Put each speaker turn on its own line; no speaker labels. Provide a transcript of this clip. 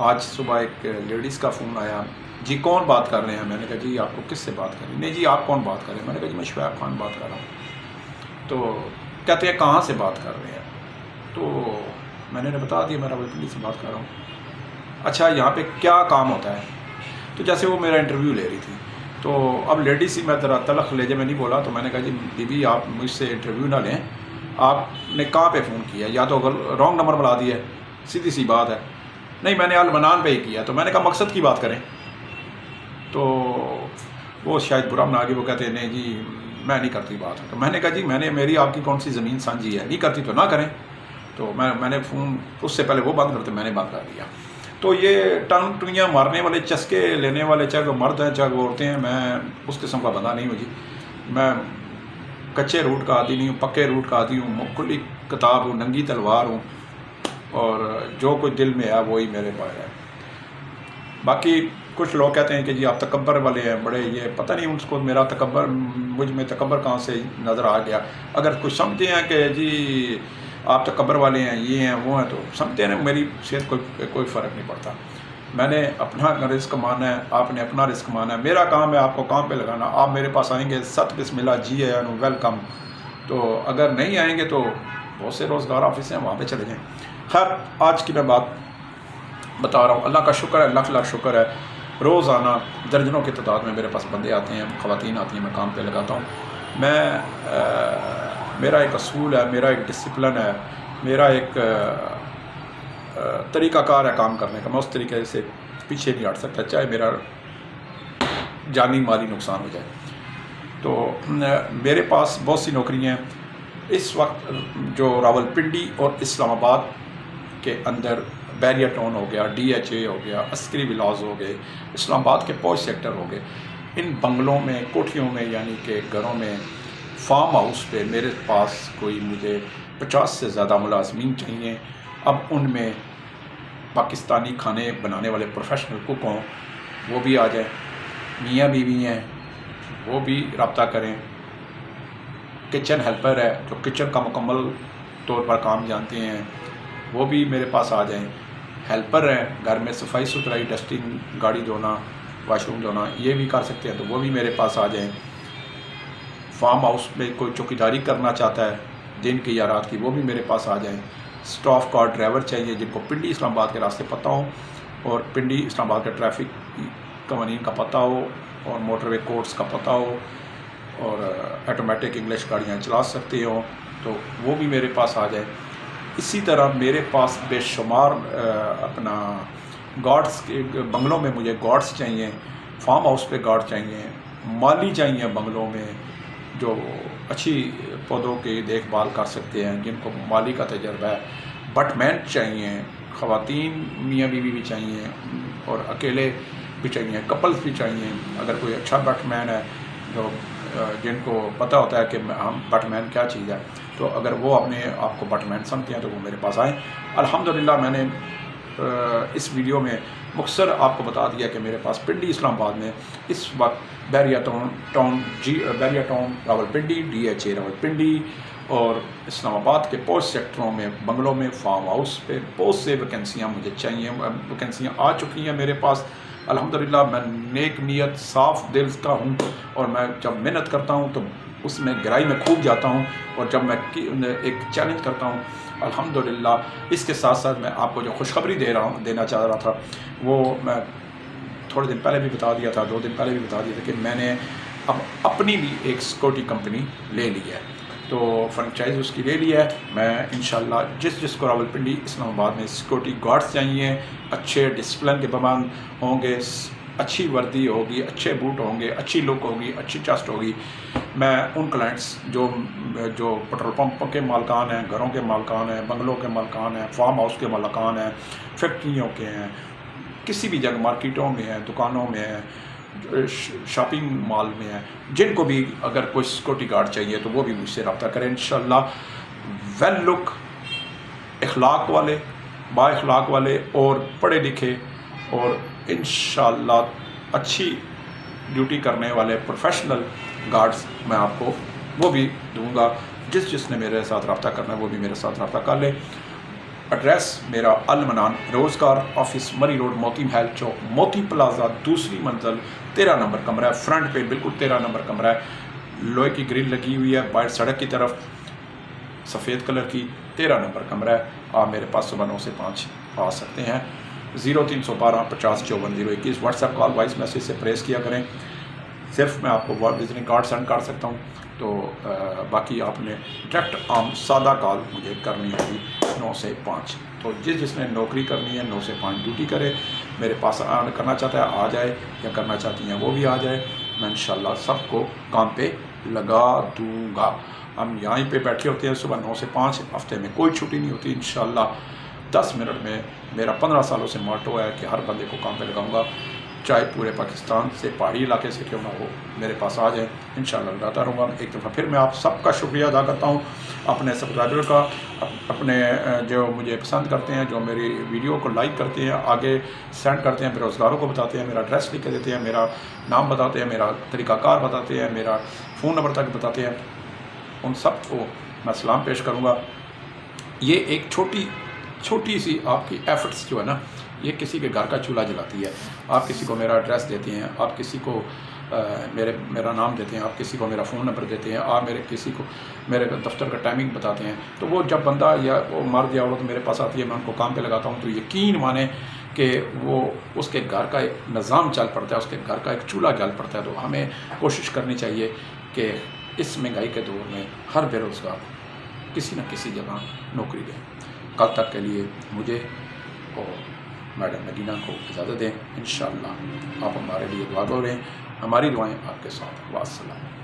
آج صبح ایک لیڈیز کا فون آیا، جی کون بات کر رہے ہیں؟ میں نے کہا جی آپ کو کس سے بات کر رہے ہیں؟ نہیں جی آپ کون بات کر رہے ہیں؟ میں نے کہا جی میں شعیب خان بات کر رہا ہوں۔ تو کہتے ہیں کہاں سے بات کر رہے ہیں؟ تو میں نے بتا دیا میں راولپنڈی سے بات کر رہا ہوں۔ اچھا یہاں پہ کیا کام ہوتا ہے؟ تو جیسے وہ میرا انٹرویو لے رہی تھی، تو اب لیڈیز ہی میں ذرا تلخ لہجے میں نہیں بولا، تو میں نے کہا جی بی بی آپ مجھ سے انٹرویو نہ لیں، آپ نے کہاں پہ فون کیا؟ یا تو رانگ نمبر ملا دیا ہے، سیدھی سی بات ہے۔ نہیں میں نے المنان پہ ہی کیا۔ تو میں نے کہا مقصد کی بات کریں، تو وہ شاید برا منا کے وہ کہتے ہیں نہیں جی میں نہیں کرتی بات۔ تو میں نے کہا جی میری آپ کی کون سی زمین سانجھی ہے؟ نہیں کرتی تو نہ کریں۔ تو میں نے فون اس سے پہلے وہ بند کرتے میں نے بند کر دیا۔ تو یہ ٹنگیاں مارنے والے، چسکے لینے والے، چاہے وہ مرد ہیں چاہے وہ عورتیں ہیں، میں اس قسم کا بندہ نہیں ہوں جی۔ میں کچے روٹ کا عادی نہیں ہوں، پکے روٹ کا عادی ہوں، کھلی کتاب ہوں، ننگی تلوار ہوں، اور جو کچھ دل میں ہے وہی میرے پاس ہے۔ باقی کچھ لوگ کہتے ہیں کہ جی آپ تکبر والے ہیں بڑے، یہ پتہ نہیں ان کو میرا تکبر، مجھ میں تکبر کہاں سے نظر آ گیا۔ اگر کچھ سمجھتے ہیں کہ جی آپ تکبر والے ہیں، یہ ہیں وہ ہیں، تو سمجھتے ہیں میری صحت کوئی فرق نہیں پڑتا۔ میں نے اپنا رزق کمانا ہے، آپ نے اپنا رزق کمانا ہے، میرا کام ہے آپ کو کام پہ لگانا۔ آپ میرے پاس آئیں گے ست بسم اللہ جی آیا نو ویلکم، تو اگر نہیں آئیں گے تو بہت سے روزگار آفس ہیں وہاں پہ چلے جائیں۔ خیر آج کی میں بات بتا رہا ہوں، اللہ کا شکر ہے، لاکھ لاکھ شکر ہے، روزانہ درجنوں کی تعداد میں میرے پاس بندے آتے ہیں، خواتین آتی ہیں، میں کام پہ لگاتا ہوں۔ میرا ایک اصول ہے، میرا ایک ڈسپلن ہے، میرا ایک طریقہ کار ہے کام کرنے کا۔ میں اس طریقے سے پیچھے نہیں ہٹ سکتا چاہے میرا جانی مالی نقصان ہو جائے۔ تو میرے پاس بہت سی نوکریاں ہیں اس وقت، جو راولپنڈی اور اسلام آباد کے اندر بیریا ٹاؤن ہو گیا، ڈی ایچ اے ہو گیا، عسکری ولاز ہو گئے، اسلام آباد کے پوش سیکٹر ہو گئے، ان بنگلوں میں، کوٹھیوں میں، یعنی کہ گھروں میں، فارم ہاؤس پہ میرے پاس کوئی مجھے 50 سے زیادہ ملازمین چاہیے۔ اب ان میں پاکستانی کھانے بنانے والے پروفیشنل کوک ہوں وہ بھی آ جائیں، میاں بیوی ہیں وہ بھی رابطہ کریں، کچن ہیلپر ہے جو کچن کا مکمل طور پر کام جانتے ہیں وہ بھی میرے پاس آ جائیں، ہیلپر ہیں گھر میں صفائی ستھرائی، ڈسٹنگ، گاڑی دھونا، واش روم دھونا، یہ بھی کر سکتے ہیں تو وہ بھی میرے پاس آ جائیں۔ فارم ہاؤس میں کوئی چوکیداری کرنا چاہتا ہے دن کی یا رات کی، وہ بھی میرے پاس آ جائیں۔ اسٹاف کار ڈرائیور چاہیے جن کو پنڈی اسلام آباد کے راستے پتہ ہو، اور پنڈی اسلام آباد کے ٹریفک قوانین کا پتہ ہو، اور موٹر وے کوڈز کا پتہ ہو، اور آٹومیٹک انگلش گاڑیاں چلا سکتے ہوں، تو وہ بھی میرے پاس آ جائیں۔ اسی طرح میرے پاس بے شمار اپنا گارڈز کے بنگلوں میں مجھے گارڈز چاہیے، فارم ہاؤس پہ گارڈ چاہیے، مالی چاہیے بنگلوں میں جو اچھی پودوں کی دیکھ بھال کر سکتے ہیں، جن کو مالی کا تجربہ ہے، بٹ مین چاہیے، خواتین میاں بیوی بھی چاہیے، اور اکیلے بھی چاہیے، کپلز بھی چاہیے۔ اگر کوئی اچھا بٹ مین ہے جو جن کو پتہ ہوتا ہے کہ ہم بٹ مین کیا چیز ہے، تو اگر وہ اپنے آپ کو بٹ مین سمجھتے ہیں تو وہ میرے پاس آئیں۔ الحمدللہ میں نے اس ویڈیو میں مختصر آپ کو بتا دیا کہ میرے پاس پنڈی اسلام آباد میں اس وقت Bahria town Rawalpindi, D H A Rawalpindi اور اسلام آباد کے پوش سیکٹروں میں، بنگلوں میں، فارم ہاؤس پہ بہت سے ویکنسیاں مجھے چاہیے۔ ویکنسیاں آ چکی ہیں میرے پاس الحمدللہ۔ میں نیک نیت، صاف دل کا ہوں، اور میں جب محنت کرتا ہوں تو اس میں گہرائی میں کھود جاتا ہوں، اور جب میں ایک چیلنج کرتا ہوں الحمدللہ۔ اس کے ساتھ ساتھ میں آپ کو جو خوشخبری دینا چاہ رہا تھا وہ میں تھوڑے دن پہلے بھی بتا دیا تھا، 2 دن پہلے بھی بتا دیا تھا، کہ میں نے اب اپنی بھی ایک سیکورٹی کمپنی لے لی ہے، تو فرنچائز اس کی لے لی ہے۔ میں انشاءاللہ جس کو راولپنڈی اسلام آباد میں سیکورٹی گارڈز چاہیے، اچھے ڈسپلن کے پابند ہوں گے، اچھی وردی ہوگی، اچھے بوٹ ہوں گے، اچھی لک ہوگی، اچھی چسٹ ہوگی، میں ان کلائنٹس جو پٹرول پمپ کے مالکان ہیں، گھروں کے مالکان ہیں، بنگلوں کے مالکان ہیں، فارم ہاؤس کے مالکان ہیں، فیکٹریوں کے ہیں، کسی بھی جگہ مارکیٹوں میں ہیں، دکانوں میں ہیں، شاپنگ مال میں ہیں، جن کو بھی اگر کوئی سیکورٹی گارڈ چاہیے تو وہ بھی مجھ سے رابطہ کریں انشاءاللہ۔ ویل لک، اخلاق والے، با اخلاق والے، اور پڑھے لکھے، اور انشاءاللہ اچھی ڈیوٹی کرنے والے پروفیشنل گارڈز میں آپ کو وہ بھی دوں گا۔ جس نے میرے ساتھ رابطہ کرنا ہے وہ بھی میرے ساتھ رابطہ کر لے۔ ایڈریس میرا المنان روزگار آفس مری روڈ موتی محل چوک موتی پلازا دوسری منزل 13 نمبر کمرہ ہے، فرنٹ پہ بالکل 13 نمبر کمرہ ہے، لوہے کی گرل لگی ہوئی ہے باہر سڑک کی طرف، سفید کلر کی، 13 نمبر کمرہ ہے۔ آپ میرے پاس صبح 9 سے 5 آ سکتے ہیں۔ 0312 50 54 021 WhatsApp call voice message سے پریس کیا کریں، صرف میں آپ کو وزٹنگ کارڈ سینڈ کر سکتا ہوں، تو باقی آپ نے ڈائریکٹ عام سادہ کال مجھے کرنی ہوگی 9 سے 5۔ تو جس نے نوکری کرنی ہے 9 سے 5 ڈیوٹی کرے، میرے پاس کرنا چاہتا ہے آ جائے، یا کرنا چاہتی ہیں وہ بھی آ جائے، میں انشاءاللہ سب کو کام پہ لگا دوں گا۔ ہم یہیں پہ بیٹھے ہوتے ہیں صبح 9 سے 5، ہفتے میں کوئی چھٹی نہیں ہوتی انشاءاللہ۔ 10 منٹ میں میرا 15 سالوں سے موٹو ہے کہ ہر بندے کو کام پہ لگاؤں گا، چاہے پورے پاکستان سے پہاڑی علاقے سے کیوں نہ ہو، میرے پاس آ جائیں، انشاءاللہ لگاتا رہوں گا۔ ایک دفعہ پھر میں آپ سب کا شکریہ ادا کرتا ہوں، اپنے سبسکرائبر کا، اپنے جو مجھے پسند کرتے ہیں، جو میری ویڈیو کو لائک کرتے ہیں، آگے سینڈ کرتے ہیں، بے روزگاروں کو بتاتے ہیں، میرا ایڈریس لکھ کے دیتے ہیں، میرا نام بتاتے ہیں، میرا طریقہ کار بتاتے ہیں، میرا فون نمبر تک بتاتے ہیں، ان سب کو میں سلام پیش کروں گا۔ یہ ایک چھوٹی سی آپ کی ایفرٹس جو ہے نا، یہ کسی کے گھر کا چولہا جلاتی ہے۔ آپ کسی کو میرا ایڈریس دیتے ہیں، آپ کسی کو میرا نام دیتے ہیں، آپ کسی کو میرا فون نمبر دیتے ہیں، آپ کسی کو میرے دفتر کا ٹائمنگ بتاتے ہیں، تو وہ جب بندہ یا وہ مرد یا عورت میرے پاس آتی ہے، میں ان کو کام پہ لگاتا ہوں، تو یقین مانیں کہ وہ اس کے گھر کا ایک نظام چل پڑتا ہے، اس کے گھر کا ایک چولہا جل پڑتا ہے۔ تو ہمیں کوشش کرنی چاہیے کہ اس مہنگائی کے دور میں ہر بے روزگار کسی نہ کسی جگہ نوکری دیں۔ کل تک کے لیے مجھے اور میڈم نگینہ کو اجازت دیں، انشاءاللہ آپ ہمارے لیے دعا کریں، ہماری دعائیں آپ کے ساتھ۔ والسلام۔